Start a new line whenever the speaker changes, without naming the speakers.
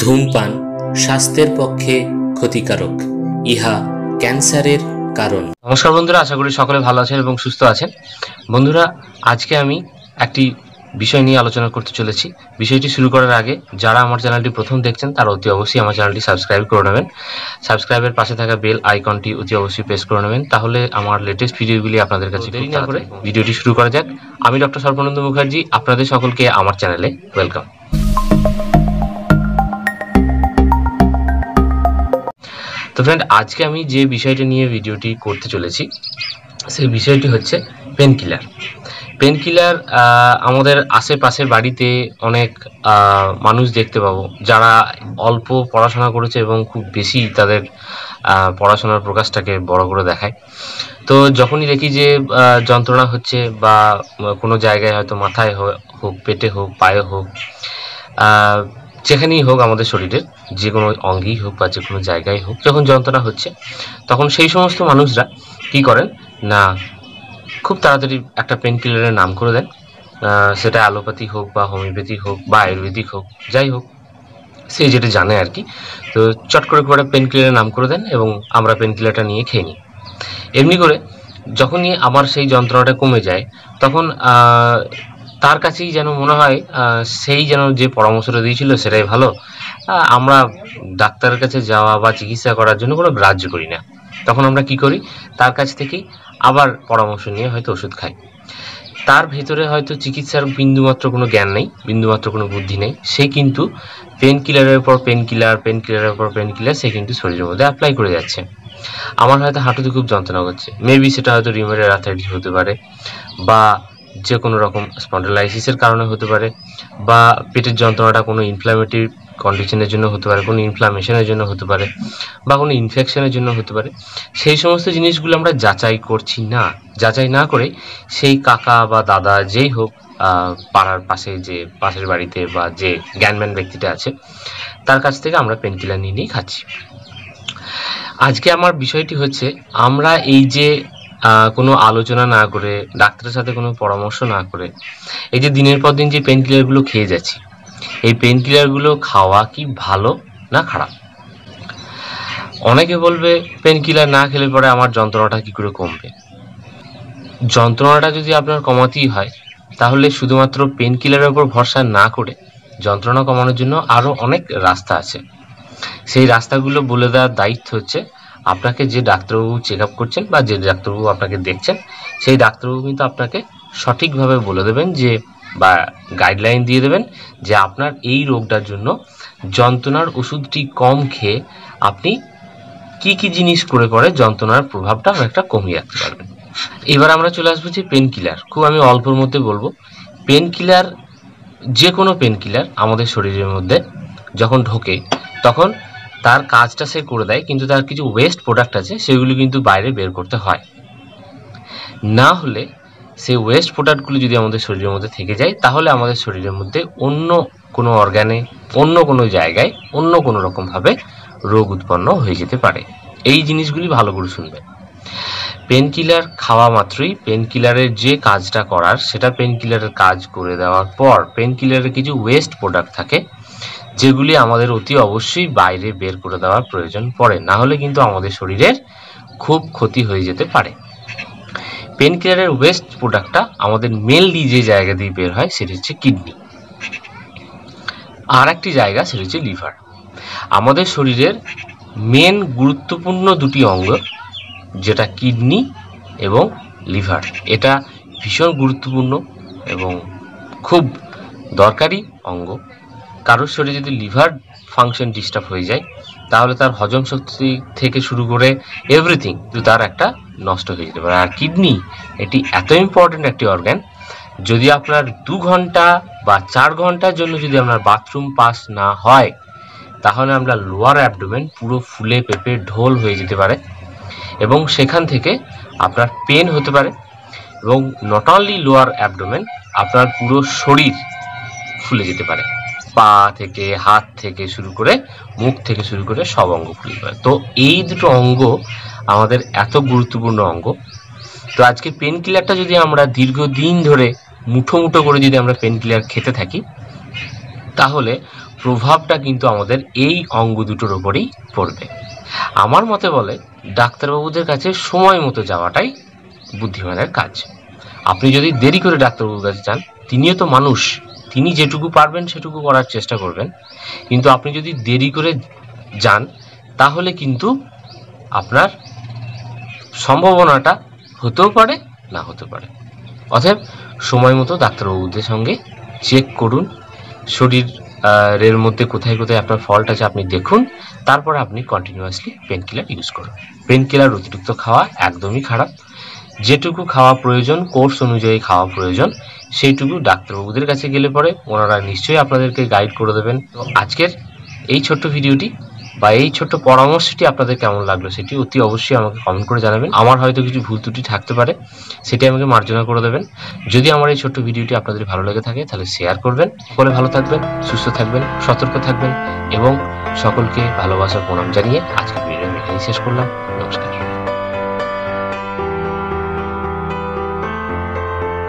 ধূমপান স্বাস্থ্যের পক্ষে ক্ষতিকারক, ইহা ক্যান্সারের কারণ।
নমস্কার বন্ধুরা, আশা করি সকলে ভালো আছেন এবং সুস্থ আছেন। বন্ধুরা, আজকে আমি একটি বিষয় নিয়ে আলোচনা করতে চলেছি। বিষয়টি শুরু করার আগে যারা আমার চ্যানেলটি প্রথম দেখছেন তারা অতি অবশ্যই আমার চ্যানেলটি সাবস্ক্রাইব করে নেবেন। সাবস্ক্রাইবের পাশে থাকা বেল আইকনটি অতি অবশ্যই প্রেস করে নেবেন, তাহলে আমার লেটেস্ট ভিডিওগুলি আপনাদের কাছে দেরি না করে ভিডিওটি শুরু করা যাক। আমি ডক্টর সর্বানন্দ মুখার্জি, আপনাদের সকলকে আমার চ্যানেলে ওয়েলকাম। তো ফ্রেন্ড, আজকে আমি যে বিষয়টা নিয়ে ভিডিওটি করতে চলেছি সেই বিষয়টি হচ্ছে পেনকিলার। পেনকিলার আমাদের আশেপাশের বাড়িতে অনেক মানুষ দেখতে পাবো যারা অল্প পড়াশোনা করেছে এবং খুব বেশি তাদের পড়াশোনার প্রকাশটাকে বড় করে দেখায়। তো যখনই দেখি যে যন্ত্রণা হচ্ছে বা কোনো জায়গায় হয়তো মাথায় হোক, পেটে হোক, পায়ে হোক, যেখানেই হোক আমাদের শরীরের যে কোনো অঙ্গেই হোক বা যে কোনো জায়গায় হোক, যখন যন্ত্রণা হচ্ছে তখন সেই সমস্ত মানুষরা কি করেন না, খুব তাড়াতাড়ি একটা পেনকিলারের নাম করে দেন। সেটা অ্যালোপ্যাথি হোক বা হোমিওপ্যাথি হোক বা আয়ুর্বেদিক হোক, যাই হোক সে যেটা জানে আর কি। তো চট করে একটা পেনকিলারের নাম করে দেন এবং আমরা পেনকিলারটা নিয়ে খেয়ে নিই। এমনি করে যখনই আমার সেই যন্ত্রণাটা কমে যায় তখন তার কাছেই যেন মনে হয় সেই যেন যে পরামর্শটা দিয়েছিল সেটাই ভালো। আমরা ডাক্তারের কাছে যাওয়া বা চিকিৎসা করার জন্য কোনো গ্রাহ্য করি না। তখন আমরা কি করি, তার কাছ থেকেই আবার পরামর্শ নিয়ে হয়তো ওষুধ খাই। তার ভেতরে হয়তো চিকিৎসার বিন্দুমাত্র কোনো জ্ঞান নেই, বিন্দুমাত্র কোনো বুদ্ধি নেই। সে কিন্তু পেনকিলারের পর পেনকিলার, পেনকিলারের পর পেনকিলার সে কিন্তু শরীরের মধ্যে অ্যাপ্লাই করে যাচ্ছে। আমার হয়তো হাঁটুতে খুব যন্ত্রণা করছে, মেবি সেটা হয়তো রিউমেটয়েড আর্থ্রাইটিস হতে পারে, বা যে কোনো রকম স্পন্ডিলাইসিসের কারণে হতে পারে, বা পেটের যন্ত্রণাটা কোনো ইনফ্ল্যামেটরি কন্ডিশনের জন্য হতে পারে, কোনো ইনফ্লামেশনের জন্য হতে পারে, বা কোনো ইনফেকশনের জন্য হতে পারে। সেই সমস্ত জিনিসগুলো আমরা যাচাই করছি না। যাচাই না করে সেই কাকা বা দাদা যেই হোক, পাড়ার পাশে যে পাশের বাড়িতে বা যে জ্ঞানম্যান ব্যক্তিটা আছে তার কাছ থেকে আমরা পেনকিলার নিয়ে খাচ্ছি। আজকে আমার বিষয়টি হচ্ছে, আমরা এই যে কোনো আলোচনা না করে, ডাক্তারের সাথে কোনো পরামর্শ না করে এই যে দিনের পর দিন যে পেনকিলারগুলো খেয়ে যাচ্ছি, এই পেনকিলারগুলো খাওয়া কি ভালো না খারাপ? অনেকে বলবে পেনকিলার না খেলে পরে আমার যন্ত্রণাটা কি করে কমবে। যন্ত্রণাটা যদি আপনার কমাতেই হয় তাহলে শুধুমাত্র পেনকিলারের উপর ভরসা না করে যন্ত্রণা কমানোর জন্য আরও অনেক রাস্তা আছে। সেই রাস্তাগুলো বলে দেওয়ার দায়িত্ব হচ্ছে আপনাকে যে ডাক্তারবাবু চেক আপ করছেন বা যে ডাক্তারবাবু আপনাকে দেখছেন, সেই ডাক্তারবাবু কিন্তু আপনাকে সঠিকভাবে বলে দেবেন যে, বা গাইডলাইন দিয়ে দেবেন যে আপনার এই রোগটার জন্য যন্ত্রণার ওষুধটি কম খেয়ে আপনি কি কি জিনিস করে যন্ত্রণার প্রভাবটা অনেকটা কমিয়ে রাখতে পারবেন। এবার আমরা চলে আসবো যে পেনকিলার। খুব আমি অল্পের মধ্যে বলবো। পেনকিলার, যে কোনো পেনকিলার আমাদের শরীরের মধ্যে যখন ঢোকে তখন তার কাজটা সে করে দেয়, কিন্তু তার কিছু ওয়েস্ট প্রোডাক্ট আছে সেগুলি কিন্তু বাইরে বের করতে হয়। না হলে সেই ওয়েস্ট প্রোডাক্টগুলি যদি আমাদের শরীরের মধ্যে থেকে যায় তাহলে আমাদের শরীরের মধ্যে অন্য কোনো অর্গানে, অন্য কোনো জায়গায়, অন্য কোনো রকমভাবে রোগ উৎপন্ন হয়ে যেতে পারে। এই জিনিসগুলি ভালো করে শুনবেন। পেনকিলার খাওয়া মাত্রই পেনকিলারের যে কাজটা করার সেটা পেনকিলারের কাজ করে দেওয়ার পর পেনকিলারের কিছু ওয়েস্ট প্রোডাক্ট থাকে যেগুলি আমাদের অতি অবশ্যই বাইরে বের করে দেওয়ার প্রয়োজন পড়ে, না হলে কিন্তু আমাদের শরীরের খুব ক্ষতি হয়ে যেতে পারে। পেনকিলারের ওয়েস্ট প্রোডাক্টটা আমাদের মেনলি যে জায়গা দিয়ে বের হয় সেটা হচ্ছে কিডনি, আর একটি জায়গা সেটা হচ্ছে লিভার। আমাদের শরীরের মেন গুরুত্বপূর্ণ দুটি অঙ্গ, যেটা কিডনি এবং লিভার, এটা ভীষণ গুরুত্বপূর্ণ এবং খুব দরকারি অঙ্গ। কারোর শরীরে যদি লিভার ফাংশন ডিস্টার্ব হয়ে যায় তাহলে তার হজম শক্তি থেকে শুরু করে এভরিথিং তার একটা নষ্ট হয়ে যেতে পারে। আর কিডনি এটি এত ইম্পর্টেন্ট একটি অর্গান, যদি আপনার 2 ঘন্টা বা 4 ঘন্টার জন্য যদি আপনার বাথরুম পাস না হয় তাহলে আমরা লোয়ার অ্যাবডোমেন পুরো ফুলে পেঁপে ঢোল হয়ে যেতে পারে এবং সেখান থেকে আপনার পেন হতে পারে। এবং নট অনলি লোয়ার অ্যাবডোমেন, আপনার পুরো শরীর ফুলে যেতে পারে, পা থেকে, হাত থেকে শুরু করে, মুখ থেকে শুরু করে সব অঙ্গ ফুলে যেতে পারে। তো এই দুটো অঙ্গ আমাদের এত গুরুত্বপূর্ণ অঙ্গ। তো আজকে পেনকিলারটা যদি আমরা দীর্ঘদিন ধরে মুঠো মুঠো করে যদি আমরা পেনকিলার খেতে থাকি তাহলে প্রভাবটা কিন্তু আমাদের এই অঙ্গ দুটোর উপরেই পড়বে। আমার মতে বলে ডাক্তারবাবুদের কাছে সময় মতো যাওয়াটাই বুদ্ধিমানের কাজ। আপনি যদি দেরি করে ডাক্তারবাবুর কাছে যান, তিনিও তো মানুষ, তিনি যেটুকু পারবেন সেটুকু করার চেষ্টা করবেন। কিন্তু আপনি যদি দেরি করে যান তাহলে কিন্তু আপনার সম্ভাবনাটা হতেও পারে, না হতে পারে। অতএব সময় মতো ডাক্তারবাবুদের সঙ্গে চেক করুন, শরীরের মধ্যে কোথায় কোথায় আপনার ফল্ট আছে আপনি দেখুন, তারপরে আপনি কন্টিনিউয়াসলি পেন কিলার ইউজ করুন। পেন কিলার অতিরিক্ত খাওয়া একদমই খারাপ। যেটুকু খাওয়া প্রয়োজন, কোর্স অনুযায়ী খাওয়া প্রয়োজন, সেইটুকু ডাক্তারবাবুদের কাছে গেলে পরে ওনারা নিশ্চয়ই আপনাদেরকে গাইড করে দেবেন। তো আজকের এই ছোট্ট ভিডিওটি বা এই ছোট্ট পরামর্শটি আপনাদের কেমন লাগলো সেটি অতি অবশ্যই আমাকে কমেন্ট করে জানাবেন। আমার হয়তো কিছু ভুল ত্রুটি থাকতে পারে, সেটি আমাকে মার্জনা করে দেবেন। যদি আমার এই ছোট্ট ভিডিওটি আপনাদের ভালো লেগে থাকে তাহলে শেয়ার করবেন। সকলে ভালো থাকবেন, সুস্থ থাকবেন, সতর্ক থাকবেন এবং সকলকে ভালোবাসার প্রণাম জানিয়ে আজকের ভিডিও আমি এখানেই শেষ করলাম। নমস্কার।